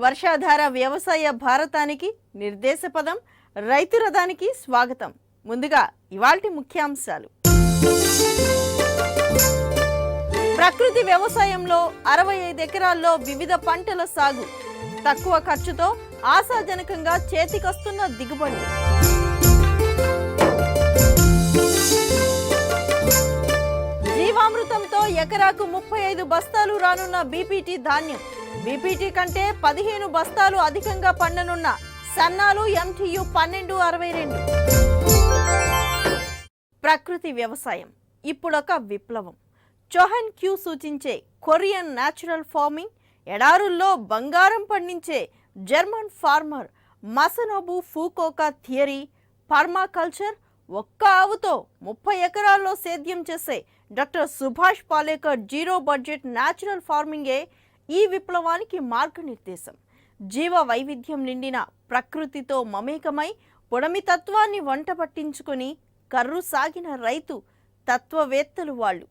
వర్షాధార వ్యవసాయ భారతానికి నిర్దేశ పదం రైతు రథానికి స్వాగతం. ముందుగా ఇవాల్టి ముఖ్యాంశాలు. ప్రకృతి వ్యవసాయంలో 65 ఎకరాల్లో వివిధ పంటల సాగు, తక్కువ ఖర్చుతో ఆశాజనకంగా చేతికొస్తున్న దిగుబడి. జీవామృతంతో ఎకరాకు 35 బస్తాలు రానున్న బీపీటీ ధాన్యం. బీపీటీ కంటే 15 బస్తాలు అధికంగా పండనున్న సన్నాలు MTU 1262. ప్రకృతి వ్యవసాయం ఇప్పుడొక విప్లవం. చోహన్ క్యూ సూచించే కొరియన్ న్యాచురల్ ఫార్మింగ్, ఎడారుల్లో బంగారం పండించే German farmer Masanobu Fukuoka theory, permaculture, ఒక్క ఆవుతో 30 ఎకరాల్లో సేద్యం చేసే doctor Subhash Palekar zero budget natural ఫార్మింగే ఈ విప్లవానికి మార్గనిర్దేశం. జీవ వైవిధ్యం నిండిన ప్రకృతితో మమేకమై పొడమి తత్వాన్ని వంట పట్టించుకొని కర్రు సాగిన రైతు తత్వవేత్తలు వాళ్ళు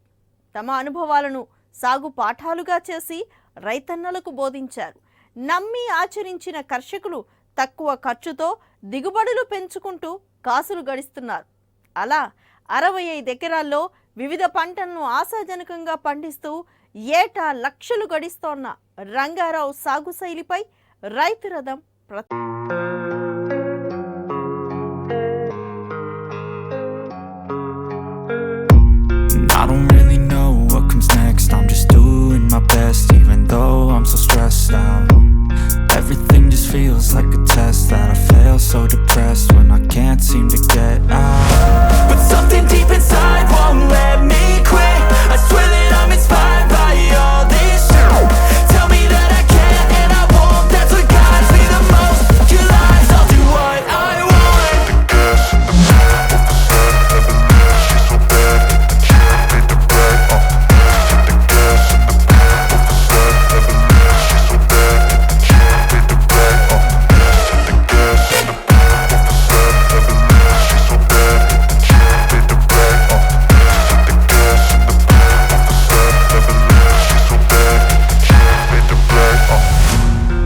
తమ అనుభవాలను సాగు పాఠాలుగా చేసి రైతన్నలకు బోధించారు. నమ్మి ఆచరించిన కర్షకులు తక్కువ ఖర్చుతో దిగుబడులు పెంచుకుంటూ కాసులు గడిస్తున్నారు. అలా 65 ఎకరాల్లో వివిధ పంటలను ఆశాజనకంగా పండిస్తూ ఏటా లక్షలు గడిస్తోన్న రంగారావు సాగు శైలిపై రైతు రథం I don't really know what comes next. I'm just doing my best, even though I'm so stressed out. Everything just feels like a test that I fail, so depressed when I can't seem to get out. But something deep inside won't let me quit. I swear that I'm inspired by all this shit. Tell me that I can't and I won't. That's what guides me the most. Your lies, I'll do what I want.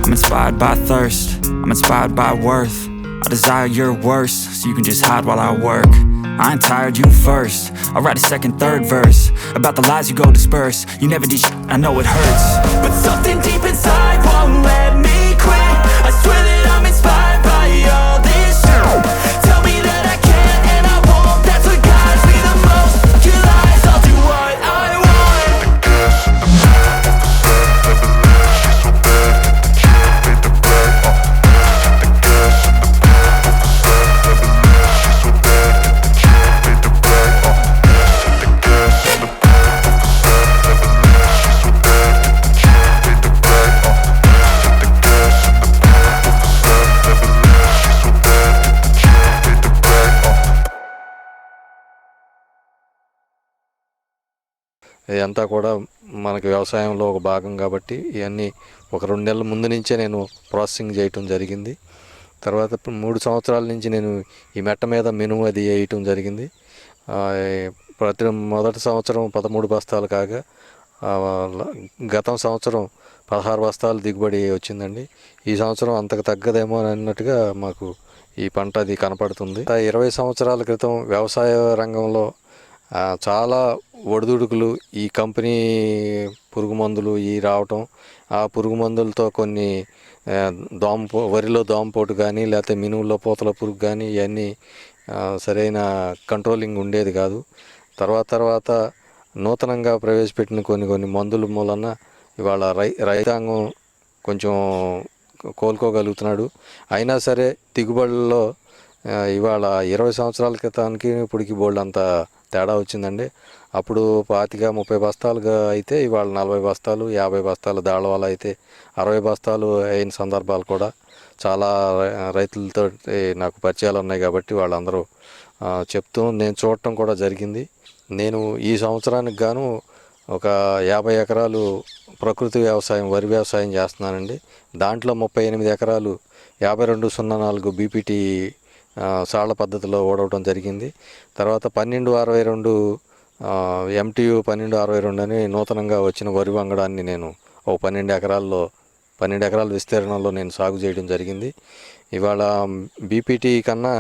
I'm inspired by thirst, I'm inspired by worth. I desire your worst, so you can just hide while I work. I ain't tired, you first. I'll write a second, third verse about the lies you go disperse. You never did shit, I know it hurts. But something deep inside won't let me quit. I swear that I'm inspired by all this shit. Tell me that I can't and I won't. That's what guides me the most. Your lies, I'll do what I want. ఇదంతా కూడా మనకి వ్యవసాయంలో ఒక భాగం కాబట్టి ఇవన్నీ ఒక 2 నెలల ముందు నుంచే నేను ప్రాసెసింగ్ చేయటం జరిగింది. తర్వాత 3 సంవత్సరాల నుంచి నేను ఈ మెట్ట మీద మినుము అది వేయటం జరిగింది. మొదటి సంవత్సరం 13 బస్తాలు కాగా గత సంవత్సరం 16 బస్తాలు దిగుబడి వచ్చిందండి. ఈ సంవత్సరం అంతకు తగ్గదేమో అన్నట్టుగా మాకు ఈ పంట అది కనపడుతుంది. 20 సంవత్సరాల క్రితం వ్యవసాయ రంగంలో చాలా ఒడిదుడుకులు, ఈ కంపెనీ పురుగు మందులు రావటం, ఆ పురుగు మందులతో కొన్ని వరిలో దోమపోటు కానీ లేకపోతే మినువుల్లో పూతల పురుగు కానీ ఇవన్నీ సరైన కంట్రోలింగ్ ఉండేది కాదు. తర్వాత నూతనంగా ప్రవేశపెట్టిన కొన్ని మందుల మూలన ఇవాళ రైతాంగం కొంచెం కోలుకోగలుగుతున్నాడు. అయినా సరే దిగుబడుల్లో ఇవాళ 20 సంవత్సరాల క్రితానికి ఇప్పటికి బోల్డ్ అంత తేడా వచ్చిందండి. అప్పుడు 25-30 బస్తాలుగా అయితే ఇవాళ 40 బస్తాలు 50 బస్తాలు దాళవాళ్ళు అయితే 60 బస్తాలు అయిన సందర్భాలు కూడా చాలా రైతులతో నాకు పరిచయాలు ఉన్నాయి కాబట్టి వాళ్ళందరూ చెప్తూ నేను చూడటం కూడా జరిగింది. నేను ఈ సంవత్సరానికి గాను ఒక 50 ఎకరాలు ప్రకృతి వ్యవసాయం వరి వ్యవసాయం చేస్తున్నానండి. దాంట్లో 38 ఎకరాలు 5204 బీపీటీ సాళ్ల పద్ధతిలో ఓడవడం జరిగింది. తర్వాత 1262 MTU 1262 అని నూతనంగా వచ్చిన వరి వంగడాన్ని నేను 12 ఎకరాల్లో 12 ఎకరాల విస్తీర్ణంలో నేను సాగు చేయడం జరిగింది. ఇవాళ బీపీటీ కన్నా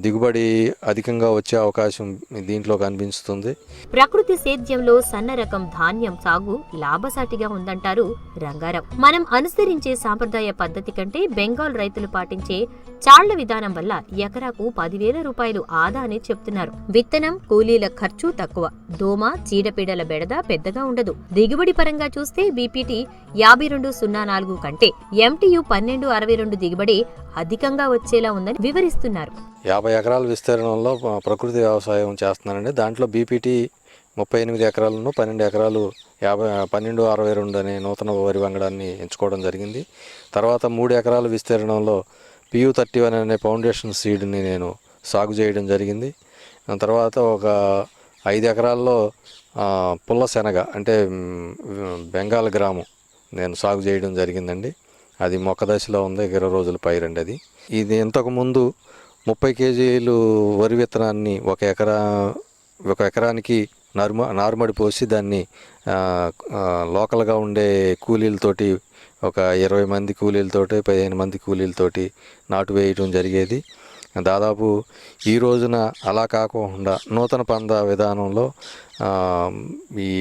దిగుబడి అధికంగా వచ్చే అవకాశం దీంట్లో కనిపిస్తుంది. ప్రకృతి సేద్యంలో సన్న రకం ధాన్యం సాగు లాభసాటిగా ఉందంటారు రంగారావు. మనం అనుసరించే సాంప్రదాయ పద్ధతి కంటే బెంగాల్ రైతులు పాటించే చాళ్ల విధానం వల్ల ఎకరాకు 10,000 రూపాయలు ఆదా అని చెప్తున్నారు. విత్తనం, కూలీల ఖర్చు తక్కువ, దోమ, చీడపీడల బెడద పెద్దగా ఉండదు. దిగుబడి పరంగా చూస్తే బీపీటీ 5204 కంటే MTU 1262 దిగుబడి అధికంగా వచ్చేలా ఉందని వివరిస్తున్నారు. 50 ఎకరాల విస్తీర్ణంలో ప్రకృతి వ్యవసాయం చేస్తున్నానండి. దాంట్లో బీపీటీ 38 ఎకరాలను 12 ఎకరాలు 1262 అనే నూతన వరి వంగడాన్ని ఎంచుకోవడం జరిగింది. తర్వాత 3 ఎకరాల విస్తీర్ణంలో PU31 అనే ఫౌండేషన్ సీడ్ని నేను సాగు చేయడం జరిగింది. తర్వాత ఒక 5 ఎకరాల్లో పుల్ల శనగ అంటే బెంగాల్ గ్రాము నేను సాగు చేయడం జరిగిందండి. అది మొక్క దశలో ఉంది, 20 రోజుల పైరండి అది. ఇది ఇంతకుముందు 30 కేజీలు వరి విత్తనాన్ని ఒక ఎకరానికి నారుమడి పోసి దాన్ని లోకల్గా ఉండే కూలీలతోటి ఒక 20 మంది కూలీలతోటి 15 మంది కూలీలతోటి నాటు వేయడం జరిగేది. దాదాపు ఈ రోజున అలా కాకుండా నూతన పంద విధానంలో ఈ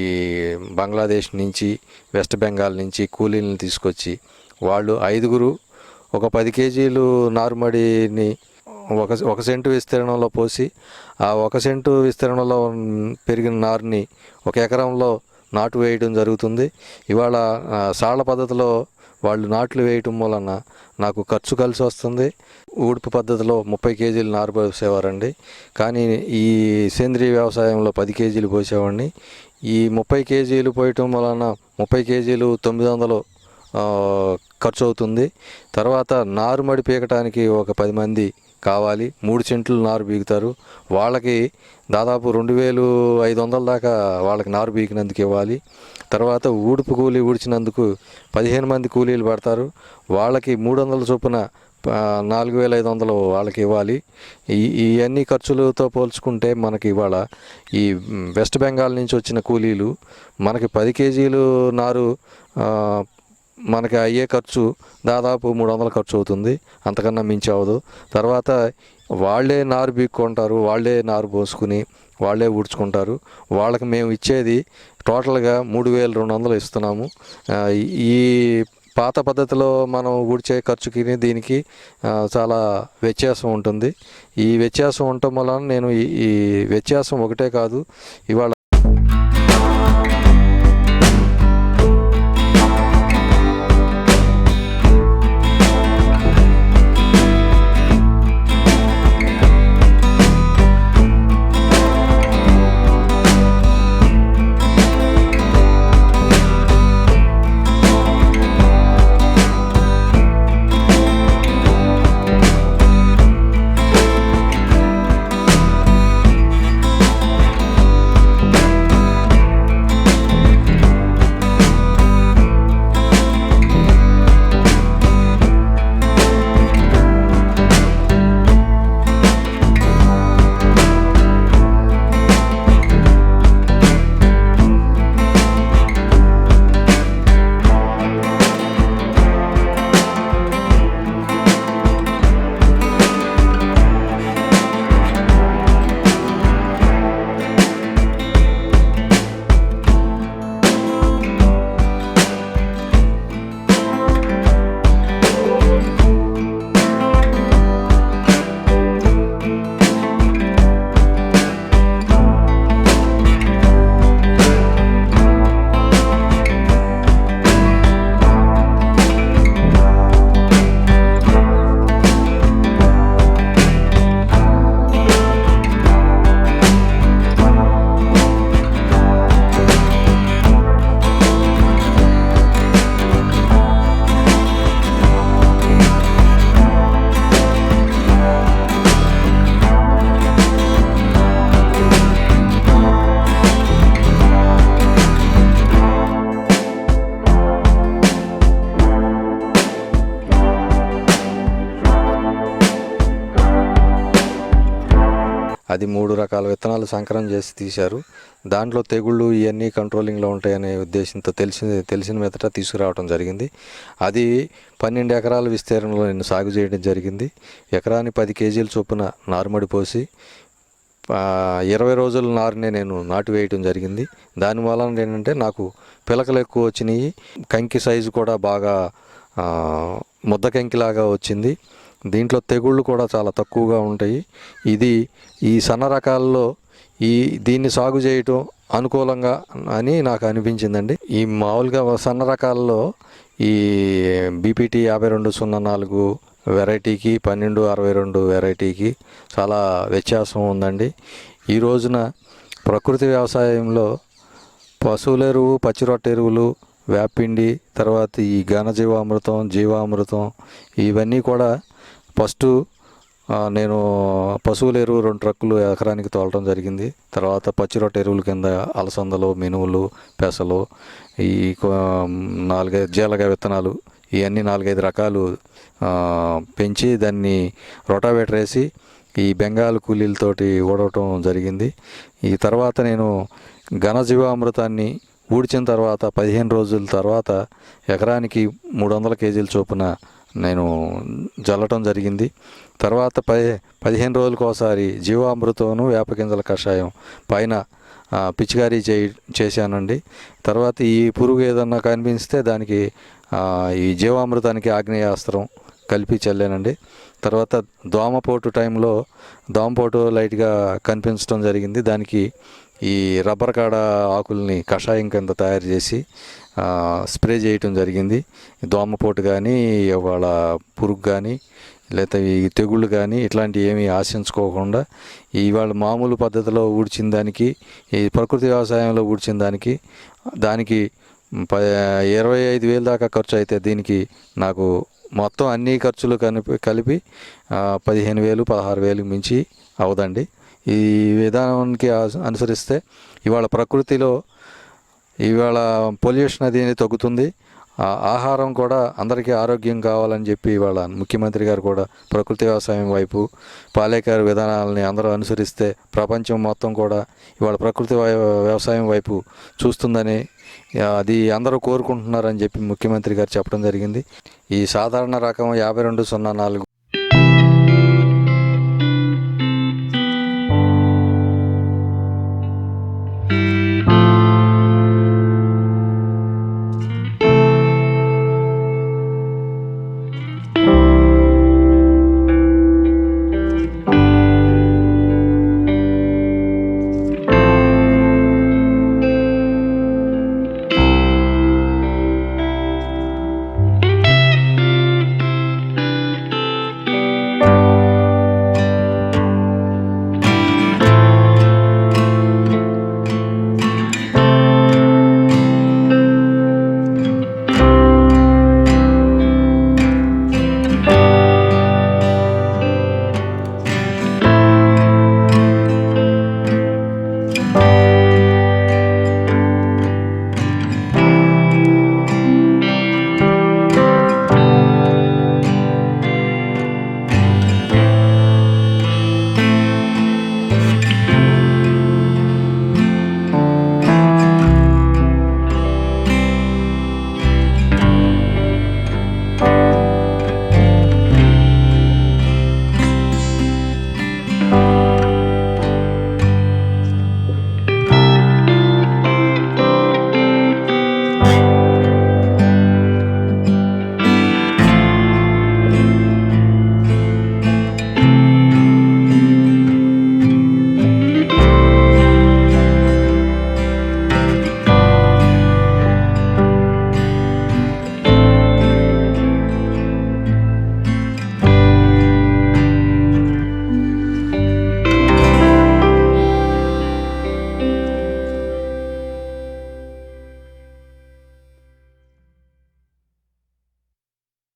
బంగ్లాదేశ్ నుంచి, వెస్ట్ బెంగాల్ నుంచి కూలీలను తీసుకొచ్చి వాళ్ళు 5గురు ఒక 10 కేజీలు నారుమడిని ఒక సెంటు విస్తీర్ణంలో పోసి ఆ 1 సెంటు విస్తీర్ణంలో పెరిగిన నారుని 1 ఎకరంలో నాటు వేయడం జరుగుతుంది. ఇవాళ సాళ్ల పద్ధతిలో వాళ్ళు నాట్లు వేయటం వలన నాకు ఖర్చు కలిసి వస్తుంది. ఊడుపు పద్ధతిలో 30 కేజీలు నారు పోసేవారండి, కానీ ఈ సేంద్రీయ వ్యవసాయంలో 10 కేజీలు పోసేవాడిని. ఈ 30 కేజీలు పోయటం వలన 30 కేజీలు 900 ఖర్చు అవుతుంది. తర్వాత నారుమడి పీకటానికి ఒక 10 మంది కావాలి. 3 సెంట్లు నారు బీగుతారు. వాళ్ళకి దాదాపు 2500 దాకా వాళ్ళకి నారు బీకినందుకు ఇవ్వాలి. తర్వాత ఊడుపు కూలీ ఊడ్చినందుకు 15 మంది కూలీలు పడతారు. వాళ్ళకి 300 చొప్పున 4500 వాళ్ళకి ఇవ్వాలి. ఇవన్నీ ఖర్చులతో పోల్చుకుంటే మనకి ఇవాళ ఈ వెస్ట్ బెంగాల్ నుంచి వచ్చిన కూలీలు మనకి 10 కేజీలు నారు మనకి అయ్యే ఖర్చు దాదాపు 300 ఖర్చు అవుతుంది, అంతకన్నా మించి అవ్వదు. తర్వాత వాళ్ళే నారు బీక్కుంటారు, వాళ్ళే నారు పోసుకుని వాళ్ళే ఊడ్చుకుంటారు. వాళ్ళకి మేము ఇచ్చేది టోటల్గా 3200 ఇస్తున్నాము. ఈ పాత పద్ధతిలో మనం ఊడ్చే ఖర్చుకి దీనికి చాలా వ్యత్యాసం ఉంటుంది. ఈ వ్యత్యాసం ఉండటం వలన నేను ఈ వ్యత్యాసం ఒకటే కాదు, ఇవాళ అది 3 రకాల విత్తనాలు సంకలనం చేసి తీశారు. దాంట్లో తెగుళ్ళు ఇవన్నీ కంట్రోలింగ్లో ఉంటాయనే ఉద్దేశంతో తెలిసిన మీదట తీసుకురావడం జరిగింది. అది 12 ఎకరాల విస్తీర్ణంలో నేను సాగు చేయడం జరిగింది. ఎకరానికి 10 కేజీల చొప్పున నారుమడి పోసి 20 రోజుల నారునే నేను నాటు వేయటం జరిగింది. దానివల్ల ఏంటంటే నాకు పిలకలు ఎక్కువ వచ్చినాయి, కంకి సైజు కూడా బాగా ముద్ద కంకిలాగా వచ్చింది. దీంట్లో తెగుళ్ళు కూడా చాలా తక్కువగా ఉంటాయి. ఈ సన్న రకాల్లో దీన్ని సాగు చేయటం అనుకూలంగా అని నాకు అనిపించిందండి. ఈ మామూలుగా సన్న రకాల్లో ఈ బీపీటీ 5204 వెరైటీకి 1262 వెరైటీకి చాలా వ్యత్యాసం ఉందండి. ఈ రోజున ప్రకృతి వ్యవసాయంలో పశువుల ఎరువు, పచ్చిరొట్ట ఎరువులు, వేపిండి, తర్వాత ఈ ఘనజీవామృతం, జీవామృతం ఇవన్నీ కూడా ఫస్ట్ నేను పశువుల ఎరువు 2 ట్రక్కులు ఎకరానికి తోలటం జరిగింది. తర్వాత పచ్చిరొట్ట ఎరువుల కింద అలసందలు, మినువులు, పెసలు, ఈ 4-5 జీలగ విత్తనాలు ఇవన్నీ 4-5 రకాలు పెంచి దాన్ని రొటావేటర్ వేసి ఈ బెంగాల్ కూలీలతోటి ఊడవటం జరిగింది. ఈ తర్వాత నేను ఘనజీవామృతాన్ని ఊడ్చిన తర్వాత 15 రోజుల తర్వాత ఎకరానికి 300 కేజీల చొప్పున నేను జల్లటం జరిగింది. తర్వాత 15 రోజులకు ఒకసారి జీవామృతం, వేపగింజల కషాయం పైన పిచికారీ చేశానండి. తర్వాత ఈ పురుగు ఏదన్నా కనిపిస్తే దానికి ఈ జీవామృతానికి ఆగ్నేయాస్త్రం కలిపి చల్లానండి. తర్వాత దోమపోటు టైంలో దోమపోటు లైట్గా కనిపించడం జరిగింది. దానికి ఈ రబ్బర్ కాడ ఆకుల్ని కషాయం కింద తయారు చేసి స్ప్రే చేయటం జరిగింది. దోమపోటు కానీ, వాళ్ళ పురుగు కానీ, లేకపోతే ఈ తెగుళ్ళు కానీ ఇట్లాంటివి ఏమీ ఆశించుకోకుండా ఇవాళ మామూలు పద్ధతిలో ఊడ్చిన దానికి, ఈ ప్రకృతి వ్యవసాయంలో ఊడ్చిన దానికి 25,000 దాకా ఖర్చు అయితే దీనికి నాకు మొత్తం అన్ని ఖర్చులు కలిపి 15,000, 16,000 మించి అవదండి. ఈ విధానానికి అనుసరిస్తే ఇవాళ ప్రకృతిలో పొల్యూషన్ అది తగ్గుతుంది. ఆహారం కూడా అందరికీ ఆరోగ్యం కావాలని చెప్పి ఇవాళ ముఖ్యమంత్రి గారు కూడా ప్రకృతి వ్యవసాయం వైపు, పాలేకర్ విధానాలని అందరూ అనుసరిస్తే ప్రపంచం మొత్తం కూడా ఇవాళ ప్రకృతి వ్యవసాయం వైపు చూస్తుందని అది అందరూ కోరుకుంటున్నారని చెప్పి ముఖ్యమంత్రి గారు చెప్పడం జరిగింది. ఈ సాధారణ రకం 5204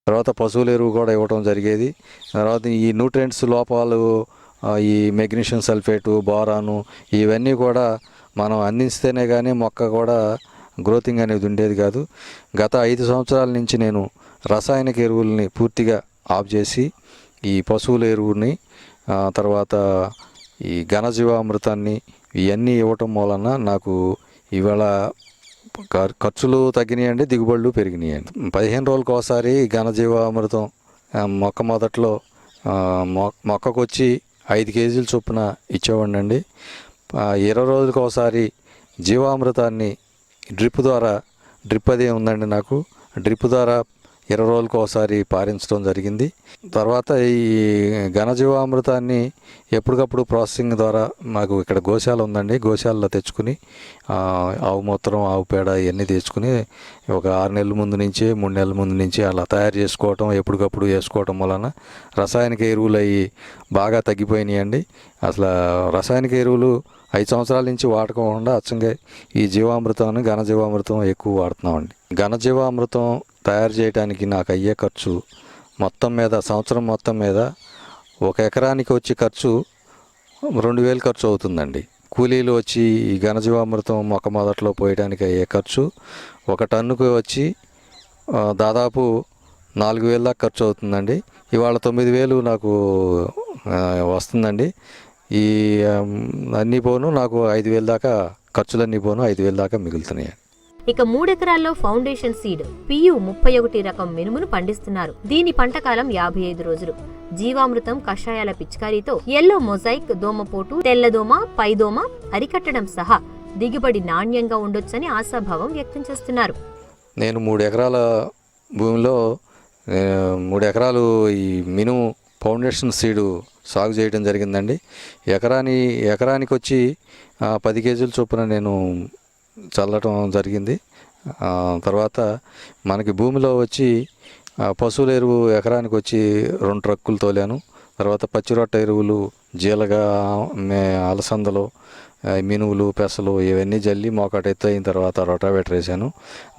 తర్వాత పశువుల ఎరువు కూడా ఇవ్వడం జరిగేది. తర్వాత ఈ న్యూట్రియంట్స్ లోపాలు, ఈ మెగ్నీషియం సల్ఫేటు, బోరాను ఇవన్నీ కూడా మనం అందిస్తేనే కానీ మొక్క కూడా గ్రోతింగ్ అనేది ఉండేది కాదు. గత 5 సంవత్సరాల నుంచి నేను రసాయనిక ఎరువుల్ని పూర్తిగా ఆఫ్ చేసి ఈ పశువుల ఎరువుని, తర్వాత ఈ ఘనజీవామృతాన్ని ఇవన్నీ ఇవ్వటం మూలన నాకు ఇవాళ ఖర్చులు తగ్గినాయండి, దిగుబడులు పెరిగినాయండి. 15 రోజులకు ఒకసారి ఘనజీవామృతం మొక్క మొదట్లో మొక్కకు వచ్చి 5 కేజీల చొప్పున ఇచ్చేవాడినండి. 20 రోజులకు ఒకసారి జీవామృతాన్ని డ్రిప్ అదే ఉందండి నాకు. డ్రిప్ ద్వారా 20 రోజులకు ఒకసారి పారించడం జరిగింది. తర్వాత ఈ ఘనజీవామృతాన్ని ఎప్పటికప్పుడు ప్రాసెసింగ్ ద్వారా మాకు ఇక్కడ గోశాల ఉందండి, గోశాలలో తెచ్చుకుని ఆవు మూత్రం, ఆవు పేడ ఇవన్నీ తెచ్చుకుని ఒక 6 నెలల ముందు నుంచి 3 నెలల ముందు నుంచి అలా తయారు చేసుకోవటం, ఎప్పటికప్పుడు వేసుకోవటం వలన రసాయనిక ఎరువులు అవి బాగా తగ్గిపోయినాయండి. అసలు రసాయనిక ఎరువులు 5 సంవత్సరాల నుంచి వాడకుండా అచ్చంగా ఈ జీవామృతం, ఘనజీవామృతం ఎక్కువ వాడుతున్నామండి. ఘనజీవామృతం తయారు చేయడానికి నాకు అయ్యే ఖర్చు మొత్తం మీద, సంవత్సరం మొత్తం మీద 1 ఎకరానికి వచ్చి ఖర్చు 2000 ఖర్చు అవుతుందండి. కూలీలు వచ్చి ఈ ఘనజీవామృతం మొక్క మొదట్లో పోయడానికి అయ్యే ఖర్చు 1 టన్నుకు వచ్చి దాదాపు 4000 దాకా ఖర్చు అవుతుందండి. ఇవాళ 9000 నాకు వస్తుందండి. ఈ అన్నీ పోను నాకు 5000 దాకా, ఖర్చులన్నీ పోను 5000 దాకా మిగులుతున్నాయి. ఇక 3 ఎకరాల్లో ఫౌండేషన్ సీడ్ PU31 రకం మినుమును పండిస్తున్నారు. దీని పంటకాలం 55 రోజులు. జీవామృతం కషాయాల పిచికారీతో ఎల్లో మొజాయిక్, దోమపోటు, తెల్లదోమ, పైదోమ అరికట్టడం సహా దిగుబడి నాణ్యంగా ఉండొచ్చని ఆశాభావం వ్యక్తం చేస్తున్నారు. నేను 3 ఎకరాల భూమిలో 3 ఎకరాలు ఈ మినుము ఫౌండేషన్ సీడు సాగు చేయడం జరిగిందండి. ఎకరానికి వచ్చి 10 కేజీల చొప్పున నేను చల్లటం జరిగింది. తర్వాత మనకి భూమిలో వచ్చి పశువుల ఎరువు ఎకరానికి వచ్చి 2 ట్రక్కులు తోలాను. తర్వాత పచ్చిరొట్ట ఎరువులు, జీలగా, అలసందలు, మినువులు, పెసలు ఇవన్నీ జల్లి మోకాట ఎత్తు అయిన తర్వాత రొటావేటర్ వేసాను.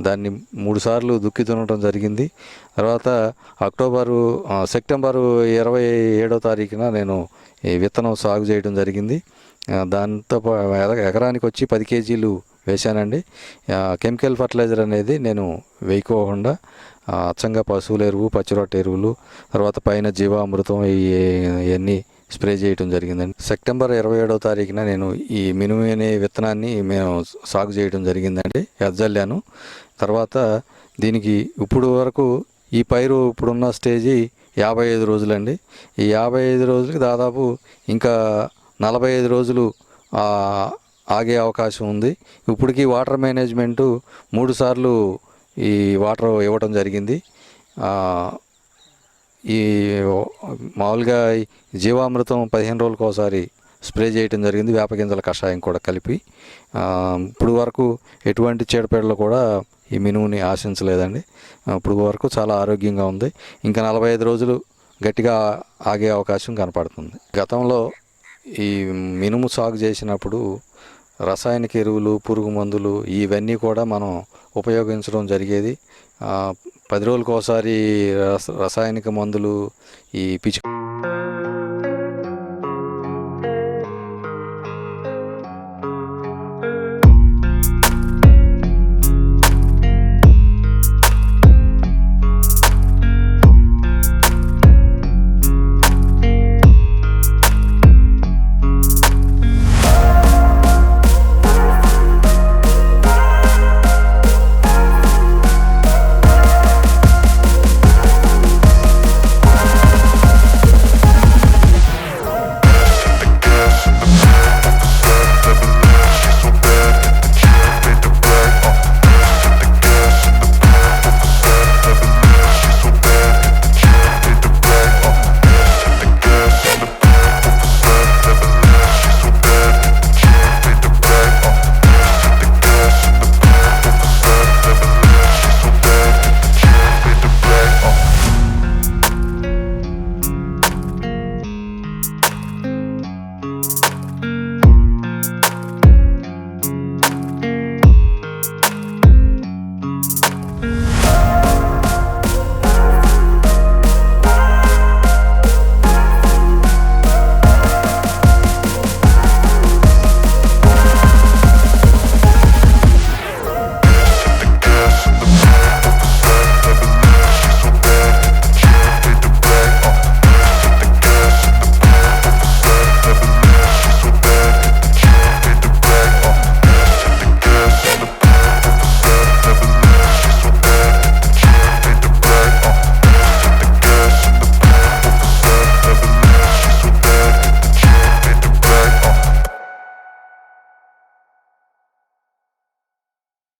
దాన్ని 3 సార్లు దుక్కి దున్నటం జరిగింది. తర్వాత సెప్టెంబరు 27వ తారీఖున నేను ఈ విత్తనం సాగు చేయడం జరిగింది. దాంతో ఎకరానికి వచ్చి 10 కేజీలు వేశానండి. కెమికల్ ఫర్టిలైజర్ అనేది నేను వేయకోకుండా అచ్చంగా పశువుల ఎరువు, పచ్చిరొట్ట ఎరువులు, తర్వాత పైన జీవామృతం ఇవన్నీ స్ప్రే చేయడం జరిగిందండి. సెప్టెంబర్ 27వ తారీఖున నేను ఈ మినుము అనే విత్తనాన్ని మేము సాగు చేయడం జరిగిందండి, ఎజ్జల్లాను. తర్వాత దీనికి ఇప్పుడు వరకు ఈ పైరు ఇప్పుడున్న స్టేజీ 55 రోజులండి. ఈ 55 రోజులకి దాదాపు ఇంకా 45 రోజులు ఆగే అవకాశం ఉంది. ఇప్పటికీ వాటర్ మేనేజ్మెంటు 3 సార్లు ఈ వాటర్ ఇవ్వడం జరిగింది. ఈ మామూలుగా జీవామృతం 15 రోజులకు ఒకసారి స్ప్రే చేయడం జరిగింది, వేపగింజల కషాయం కూడా కలిపి. ఇప్పుడు వరకు ఎటువంటి చీడపీడలు కూడా ఈ మినుముని ఆశించలేదండి. ఇప్పుడు వరకు చాలా ఆరోగ్యంగా ఉంది. ఇంకా 45 రోజులు గట్టిగా ఆగే అవకాశం కనపడుతుంది. గతంలో ఈ మినుము సాగు చేసినప్పుడు రసాయనిక ఎరువులు, పురుగు మందులు ఇవన్నీ కూడా మనం ఉపయోగించడం జరిగేది. 10 రోజులకు ఒకసారి రసాయనిక మందులు ఈ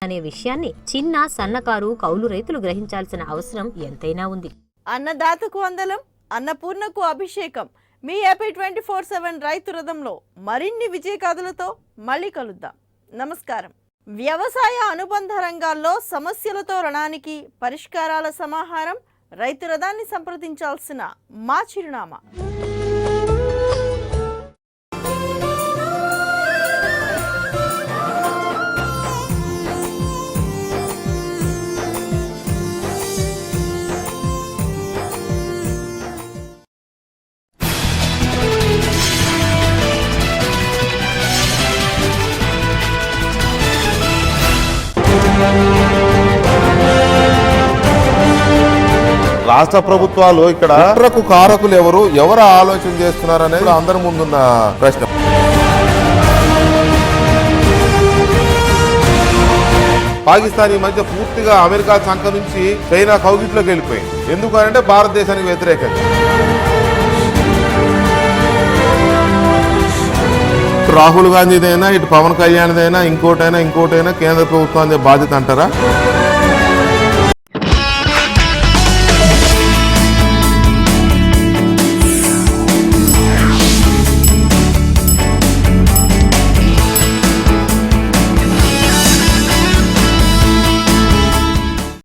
అనే విషయాన్ని చిన్న సన్నకారు కౌలు రైతులు గ్రహించాల్సిన అవసరం ఎంతైనా ఉంది. అన్నదాతకు వందనం, అన్నపూర్ణకు అభిషేకం. మీ ఏపీ 24/7 రైతు రథంలో మరిన్ని విజయ గాథలతో మళ్ళీ కలుద్దాం. నమస్కారం. వ్యవసాయ అనుబంధ రంగాల్లో సమస్యలతో రుణానికి పరిష్కారాల సమాహారం. రైతు రథాన్ని సంప్రదించాల్సిన మా చిరునామా. రాష్ట్ర ప్రభుత్వాలు ఇక్కడ కుట్రకు కారకులు ఎవరు ఆలోచన చేస్తున్నారు అనేది అందరి ముందున్న ప్రశ్న. పాకిస్తాన్ ఈ మధ్య పూర్తిగా అమెరికా చంక నుంచి చైనా కౌగిట్లోకి వెళ్ళిపోయింది. ఎందుకంటే భారతదేశానికి వ్యతిరేకంగా. రాహుల్ గాంధీదైనా, ఇటు పవన్ కళ్యాణ్దైనా, ఇంకోటైనా కేంద్ర ప్రభుత్వానికి బాధ్యత అంటారా?